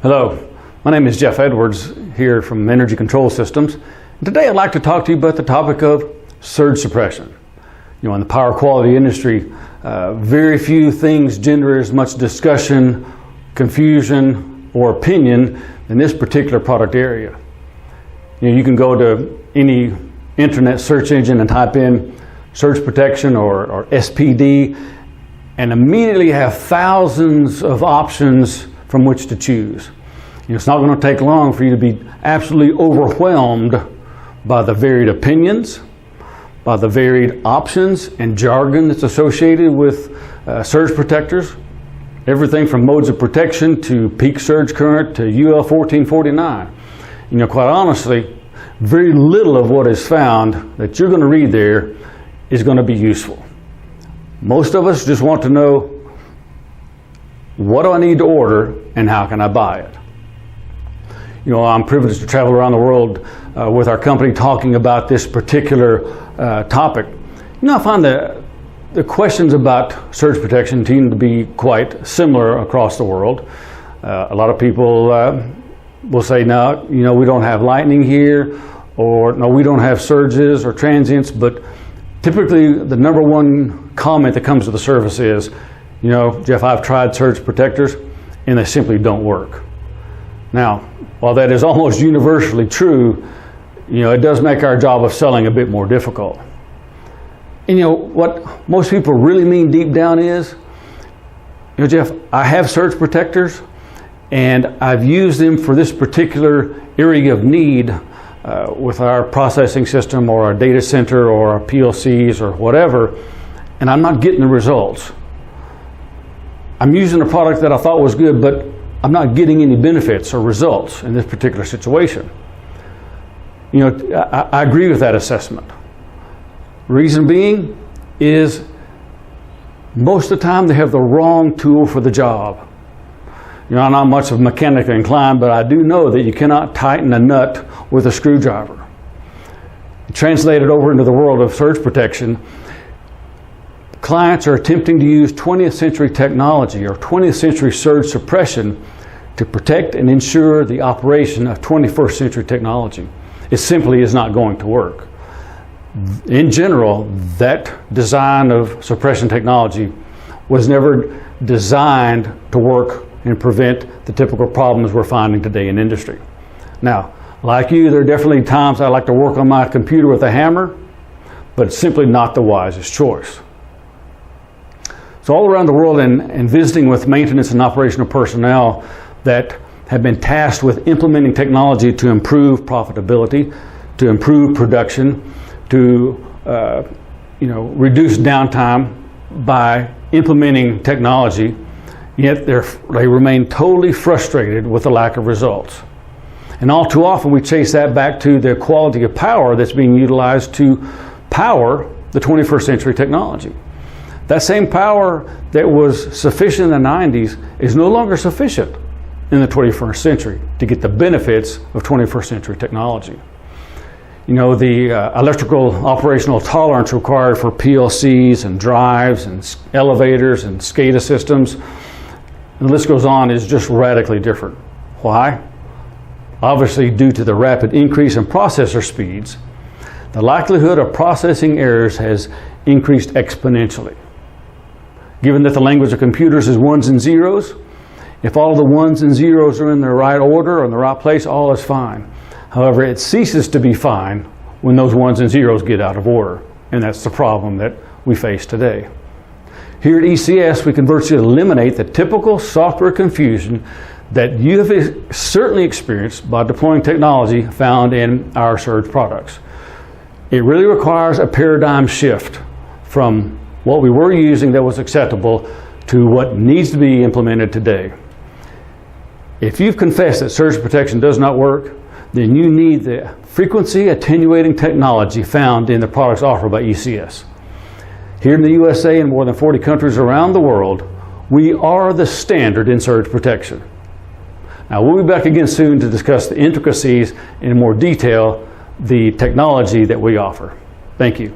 Hello, my name is Jeff Edwards here from Energy Control Systems. And today I'd like to talk to you about the topic of surge suppression. You know, in the power quality industry, very few things generate as much discussion, confusion, or opinion in this particular product area. You know, you can go to any internet search engine and type in surge protection or SPD and immediately have thousands of options from which to choose. You know, it's not going to take long for you to be absolutely overwhelmed by the varied opinions, by the varied options and jargon that's associated with surge protectors. Everything from modes of protection to peak surge current to UL 1449. You know, quite honestly, very little of what is found that you're going to read there is going to be useful. Most of us just want to know, what do I need to order and how can I buy it? You know, I'm privileged to travel around the world with our company talking about this particular topic. You know, I find that the questions about surge protection seem to be quite similar across the world. A lot of people will say, no, you know, we don't have lightning here, or no, we don't have surges or transients, but typically the number one comment that comes to the surface is, you know, Jeff, I've tried surge protectors and they simply don't work. Now, while that is almost universally true, you know, it does make our job of selling a bit more difficult. And you know, what most people really mean deep down is, you know, Jeff, I have surge protectors and I've used them for this particular area of need with our processing system or our data center or our PLCs or whatever, and I'm not getting the results. I'm using a product that I thought was good, but I'm not getting any benefits or results in this particular situation. You know, I agree with that assessment. Reason being is most of the time they have the wrong tool for the job. You know, I'm not much of a mechanically inclined, but I do know that you cannot tighten a nut with a screwdriver. Translated over into the world of surge protection, clients are attempting to use 20th century technology or 20th century surge suppression to protect and ensure the operation of 21st century technology. It simply is not going to work. In general, that design of suppression technology was never designed to work and prevent the typical problems we're finding today in industry. Now, like you, there are definitely times I like to work on my computer with a hammer, but it's simply not the wisest choice. So all around the world and visiting with maintenance and operational personnel that have been tasked with implementing technology to improve profitability, to improve production, to reduce downtime by implementing technology, yet they remain totally frustrated with the lack of results. And all too often we chase that back to the quality of power that's being utilized to power the 21st century technology. That same power that was sufficient in the 90s is no longer sufficient in the 21st century to get the benefits of 21st century technology. You know, the electrical operational tolerance required for PLCs and drives and elevators and SCADA systems, and the list goes on, is just radically different. Why? Obviously, due to the rapid increase in processor speeds, the likelihood of processing errors has increased exponentially. Given that the language of computers is ones and zeros, if all the ones and zeros are in the right order or in the right place, all is fine. However, it ceases to be fine when those ones and zeros get out of order, and that's the problem that we face today. Here at ECS, we can virtually eliminate the typical software confusion that you have certainly experienced by deploying technology found in our surge products. It really requires a paradigm shift from what we were using that was acceptable to what needs to be implemented today. If you've confessed that surge protection does not work, then you need the frequency attenuating technology found in the products offered by ECS. Here in the USA and more than 40 countries around the world, we are the standard in surge protection. Now, we'll be back again soon to discuss the intricacies in more detail, the technology that we offer. Thank you.